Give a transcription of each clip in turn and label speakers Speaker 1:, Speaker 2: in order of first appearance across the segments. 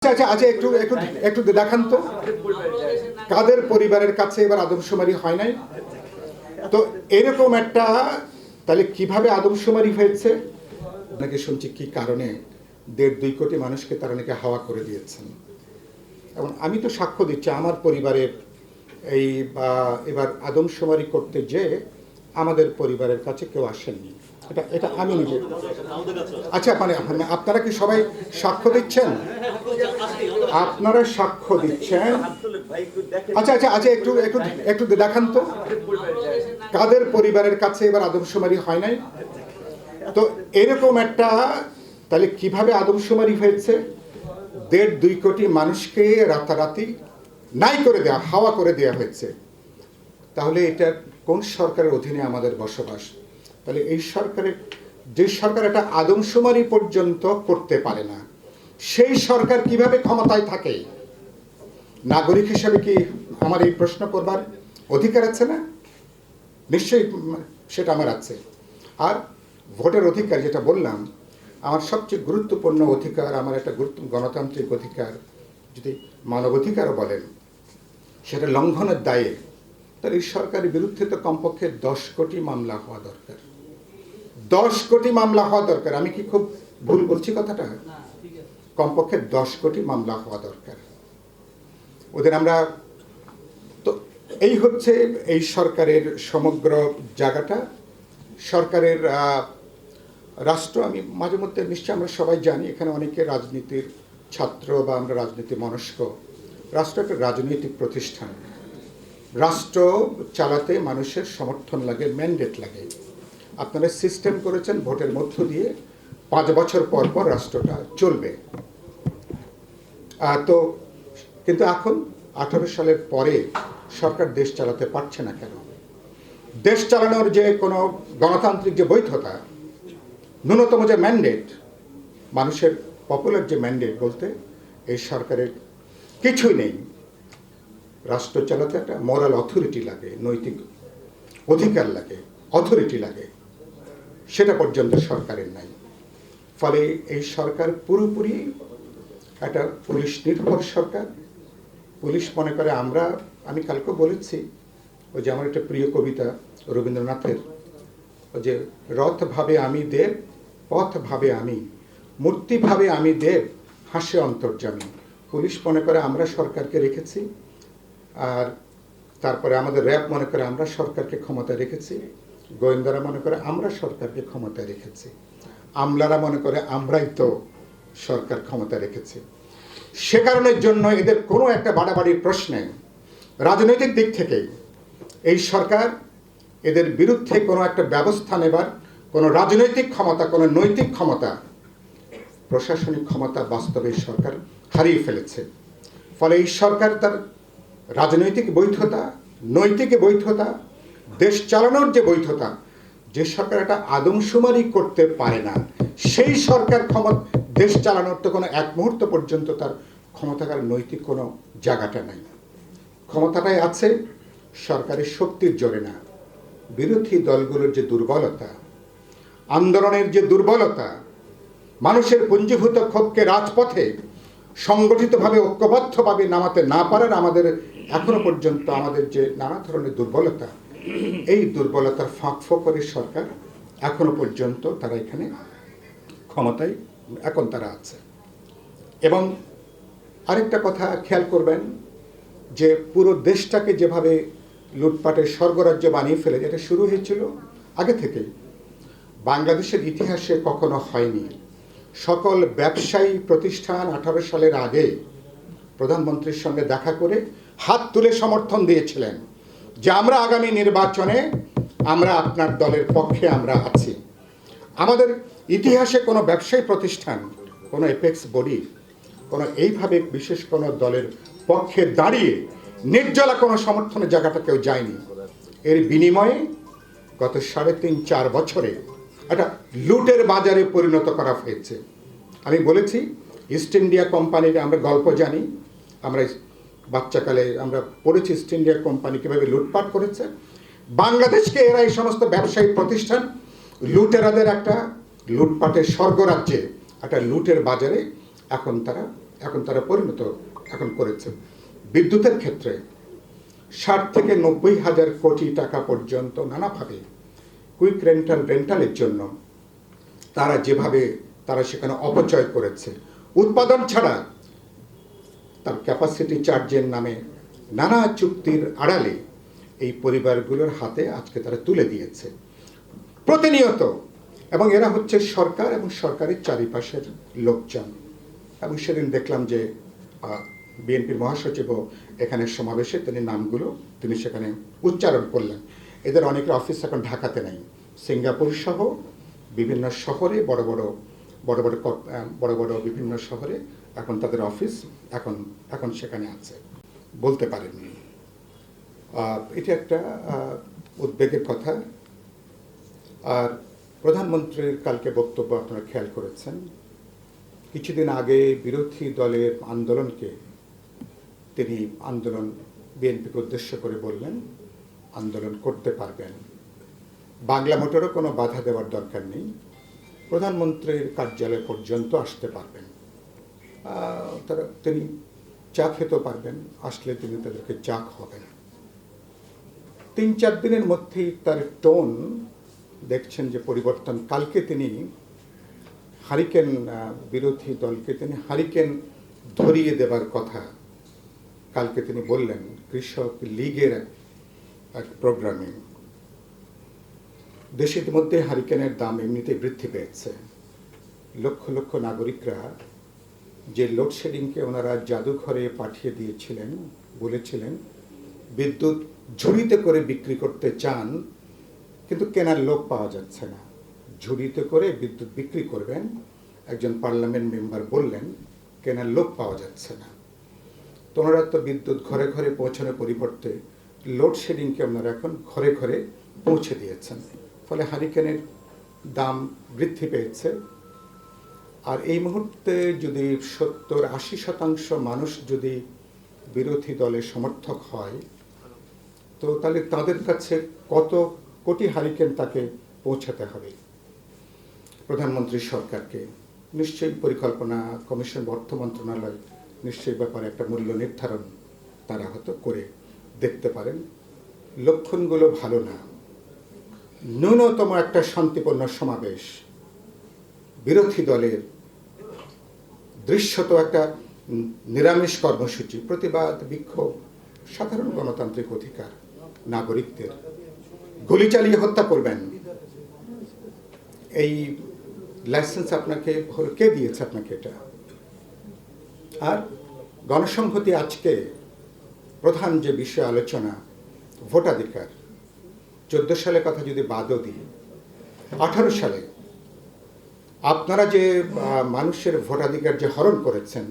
Speaker 1: আচ্ছা আচ্ছা একটু একটু একটু দেখান তো কাদের পরিবারের কাছে এবার আদমশুমারি হয় নাই। তো এরকম একটা, তাহলে কিভাবে আদমশুমারি হয়েছে নাকি শুনছি কি কারণে 1.5-2 কোটি মানুষকে তারা নাকি হাওয়া করে দিয়েছেন। এবং আমি তো সাক্ষ্য দিচ্ছি আমার পরিবারের এই এবার আদমশুমারি করতে যে আমাদের পরিবারের কাছে কেউ আসেননি। এটা এটা আমি নিজে। আচ্ছা মানে আপনারা কি সবাই সাক্ষ্য দিচ্ছেন? আপনারা সাক্ষ্য দিচ্ছেন। আচ্ছা আচ্ছা আচ্ছা একটু একটু একটু দেখান তো কাদের পরিবারের কাছে এবার আদমশুমারি হয় নাই। তো এরকম একটা, তাহলে কিভাবে আদমশুমারি হয়েছে? 1.5-2 কোটি মানুষকে রাতারাতি নাই করে দেওয়া, হাওয়া করে দেওয়া হয়েছে। তাহলে এটা কোন সরকারের অধীনে আমাদের বসবাস? তাহলে এই সরকারের, যে সরকার একটা আদমশুমারি পর্যন্ত করতে পারে না, সেই সরকার কিভাবে ক্ষমতায় থাকে? নাগরিক হিসাবে কি আমার এই প্রশ্ন করবার অধিকার আছে না? নিশ্চয়ই সেটা আমার আছে। আর ভোটের অধিকার যেটা বললাম, আমার সবচেয়ে গুরুত্বপূর্ণ অধিকার, আমার একটা গণতান্ত্রিক অধিকার, যদি মানবাধিকারও বলেন, সেটা লঙ্ঘনের দায়ে তাহলে এই সরকারের বিরুদ্ধে তো কমপক্ষে 10 কোটি মামলা হওয়া দরকার। 10 কোটি মামলা হওয়া দরকার। আমি কি খুব ভুল বলছি কথাটা? কমপক্ষে 10 কোটি মামলা হওয়া দরকার ওদের। আমরা তো এই হচ্ছে এই সরকারের সমগ্র জায়গাটা। সরকারের রাষ্ট্র, আমি মাঝে মধ্যে নিশ্চয়ই আমরা সবাই জানি, এখানে অনেকে রাজনীতির ছাত্র বা আমরা রাজনীতি মনস্ক। রাষ্ট্র একটা রাজনৈতিক প্রতিষ্ঠান। রাষ্ট্র চালাতে মানুষের সমর্থন লাগে, ম্যান্ডেট লাগে। আপনারা সিস্টেম করেছেন ভোটের মধ্য দিয়ে 5 বছর পর পর রাষ্ট্রটা চলবে। তো কিন্তু এখন 18 সালের পরে সরকার দেশ চালাতে পারছে না কেন? দেশ চালানোর যে কোনো গণতান্ত্রিক যে বৈধতা, ন্যূনতম যে ম্যান্ডেট, মানুষের পপুলার যে ম্যান্ডেট বলতে এই সরকারের কিছুই নেই। রাষ্ট্র চালাতে একটা মোরাল অথরিটি লাগে, নৈতিক অধিকার লাগে, অথরিটি লাগে, সেটা পর্যন্ত সরকারের নাই। ফলে এই সরকার পুরোপুরি একটা পুলিশ নির্ভর সরকার। পুলিশ মনে করে আমি কালকে বলেছি, ওই যে আমার একটা প্রিয় কবিতা রবীন্দ্রনাথের, ওই যে রথ ভাবে আমি দেব, পথ ভাবে আমি, মূর্তি ভাবে আমি দেব, হাসে অন্তর্যামী। পুলিশ মনে করে আমরা সরকারকে রেখেছি, আর তারপরে আমাদের র্যাব মনে করে আমরা সরকারকে ক্ষমতায় রেখেছি, গোয়েন্দারা মনে করে আমরা সরকারকে ক্ষমতায় রেখেছি, আমলারা মনে করে আমরাই তো সরকার ক্ষমতায় রেখেছি। সে কারণের জন্য এদের কোনো একটা বাড়াবাড়ির প্রশ্নে রাজনৈতিক দিক থেকে এই সরকার এদের বিরুদ্ধে কোনো একটা ব্যবস্থা নেবার কোনো রাজনৈতিক ক্ষমতা, কোনো নৈতিক ক্ষমতা, প্রশাসনিক ক্ষমতা বাস্তবে সরকার হারিয়ে ফেলেছে। ফলে এই সরকার তার রাজনৈতিক বৈধতা, নৈতিক বৈধতা, দেশ চালানোর যে বৈধতা, যে সরকার একটা আদমশুমারি করতে পারে না, সেই সরকার দেশ চালানোর তো কোনো এক মুহূর্ত পর্যন্ত তার ক্ষমতাকার নৈতিক কোনো জায়গাটা নাই। ক্ষমতাটাই আছে সরকারের শক্তির জোরে না, বিরোধী দলগুলোর যে দুর্বলতা, আন্দোলনের যে দুর্বলতা, মানুষের পুঞ্জীভূত ক্ষোভকে রাজপথে সংগঠিতভাবে ঐক্যবদ্ধভাবে নামাতে না পারার আমাদের এখনো পর্যন্ত আমাদের যে নানা ধরনের দুর্বলতা, এই দুর্বলতার ফাঁক ফোকরে সরকার এখনো পর্যন্ত তারা এখানে ক্ষমতায় এখন তারা আছে। এবং আরেকটা কথা খেয়াল করবেন যে পুরো দেশটাকে যেভাবে লুটপাটের স্বর্গরাজ্য বানিয়ে ফেলে, এটা শুরু হয়েছিল আগে থেকেই। বাংলাদেশের ইতিহাসে কখনো হয়নি। সকল ব্যবসায়ী প্রতিষ্ঠান 18 সালের আগে প্রধানমন্ত্রীর সঙ্গে দেখা করে হাত তুলে সমর্থন দিয়েছিলেন যে আমরা আগামী নির্বাচনে আমরা আপনার দলের পক্ষে আমরা আছি। আমাদের ইতিহাসে কোনো ব্যবসায়ী প্রতিষ্ঠান, কোনো এপেক্স বডি, কোনো এইভাবে বিশেষ কোনো দলের পক্ষে দাঁড়িয়ে নির্জলা কোনো সমর্থনের জায়গাটা কেউ যায়নি। এর বিনিময়ে গত 3.5-4 বছরে একটা লুটের বাজারে পরিণত করা হয়েছে। আমি বলেছি ইস্ট ইন্ডিয়া কোম্পানির আমরা গল্প জানি, আমরা বাচ্চাকালে আমরা পড়েছি ইস্ট ইন্ডিয়া কোম্পানি কীভাবে লুটপাট করেছে। বাংলাদেশকে এরা এই সমস্ত ব্যবসায়ী প্রতিষ্ঠান লুটেরাদের একটা লুটপাটের স্বর্গরাজ্যে, একটা লুটের বাজারে এখন তারা এখন তারা পরিণত এখন করেছে। বিদ্যুতের ক্ষেত্রে 60 থেকে 90 হাজার কোটি টাকা পর্যন্ত নানাভাবে কুইক রেন্টালের জন্য তারা সেখানে অপচয় করেছে। উৎপাদন ছাড়া তার ক্যাপাসিটি চার্জের নামে নানা চুক্তির আড়ালে এই পরিবারগুলোর হাতে আজকে তারা তুলে দিয়েছে প্রতিনিয়ত। এবং এরা হচ্ছে সরকার এবং সরকারের চারিপাশের লোকজন। এবং সেদিন দেখলাম যে বিএনপির মহাসচিবও এখানে সমাবেশে তিনি সেখানে উচ্চারণ করলেন। এদের অনেকের অফিস এখন ঢাকাতে নেই, সিঙ্গাপুর সহ বিভিন্ন শহরে বড় বড় বিভিন্ন শহরে এখন তাদের অফিস এখন সেখানে আছে, বলতে পারেননি। এটা একটা উদ্বেগের কথা। আর প্রধানমন্ত্রীর কালকে বক্তব্য আপনারা খেয়াল করেছেন। কিছুদিন আগে বিরোধী দলের তিনি বিএনপিকে উদ্দেশ্য করে বললেন আন্দোলন করতে পারবেন, বাংলা মোটরও কোনো বাধা দেওয়ার দরকার নেই, প্রধানমন্ত্রীর কার্যালয় পর্যন্ত আসতে পারবেন, তিনি চা খেতেও পারবেন, আসলে তিনি তাদেরকে চা খাওয়াবেন। 3-4 দিনের মধ্যেই তার টোন দেখছেন যে পরিবর্তন। কালকে তিনি বিরোধী দলকে তিনি হারিকেন ধরিয়ে দেবার কথা কালকে তিনি বললেন কৃষক লীগের এক প্রোগ্রামে। দেশের মধ্যে হারিকেনের দাম এমনিতেই বৃদ্ধি পেয়েছে। লক্ষ লক্ষ নাগরিকরা যে লোডশেডিংকে ওনারা জাদুঘরে পাঠিয়ে দিয়েছিলেন, বলেছিলেন বিদ্যুৎ ঝুড়িতে করে বিক্রি করতে চান, কিন্তু কেনার লোক পাওয়া যাচ্ছে না। ঝুড়িতে করে বিদ্যুৎ বিক্রি করবেন, একজন পার্লামেন্ট মেম্বার বললেন কেনার লোক পাওয়া যাচ্ছে না। তো ওনারা তো বিদ্যুৎ ঘরে ঘরে পৌঁছানোর পরিবর্তে লোডশেডিংকে ওনারা এখন ঘরে ঘরে পৌঁছে দিয়েছেন। ফলে হারিকেনের দাম বৃদ্ধি পেয়েছে। আর এই মুহূর্তে যদি 70-80% মানুষ যদি বিরোধী দলের সমর্থক হয়, তো তাহলে তাদের কাছে কত কোটি হারিকেন তাকে পৌঁছাতে হবে। প্রধানমন্ত্রী সরকারকে নিশ্চয়ই পরিকল্পনা কমিশন, অর্থ মন্ত্রণালয় নিশ্চয়ই ব্যাপারে একটা মূল্য নির্ধারণ তারা হয়তো করে দেখতে পারেন। লক্ষণগুলো ভালো না। ন্যূনতম একটা শান্তিপূর্ণ সমাবেশ, বিরোধী দলের দৃশ্যত একটা নিরামিষ কর্মসূচি, প্রতিবাদ, বিক্ষোভ সাধারণ গণতান্ত্রিক অধিকার নাগরিকদের, গুলি চালিয়ে হত্যা করবেন, এই লাইসেন্স আপনাকে কে দিয়েছে আপনাকে এটা? আর গণসংহতি আজকে প্রধান যে বিষয় আলোচনা ভোটাধিকার। 14 সালের কথা যদি বাদও দিই, 18 সালে আপনারা যে মানুষের ভোটাধিকার যে হরণ করেছেন,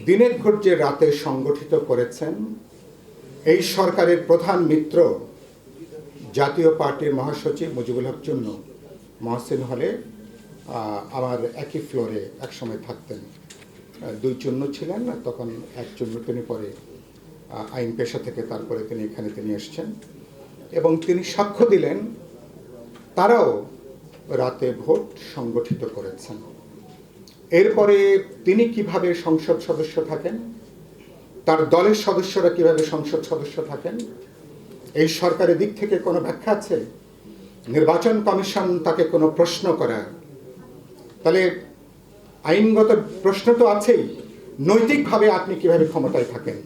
Speaker 1: দিনের ভোট যে রাতে সংগঠিত করেছেন, এই সরকারের প্রধান মিত্র জাতীয় পার্টির মহাসচিব মুজিবুল হক চুন্নু মহসিন হলে আমার একই ফ্লোরে একসময় থাকতেন। 2 চুন্নু ছিলেন, তখন 1 চুন্নু তিনি পরে আইন পেশা থেকে তারপরে তিনি এখানে এসছেন এবং তিনি সাক্ষ্য দিলেন তারাও রাতে ভোট সংগঠিত করেছেন। এরপরে তিনি কিভাবে সংসদ সদস্য থাকেন, তার দলের সদস্যরা কিভাবে সংসদ সদস্য থাকেন, এই সরকারের দিক থেকে কোনো ব্যাখ্যা আছে? নির্বাচন কমিশন তাকে কোনো প্রশ্ন করা, তাহলে আইনগত প্রশ্ন তো আছেই, নৈতিকভাবে আপনি কিভাবে ক্ষমতায় থাকেন?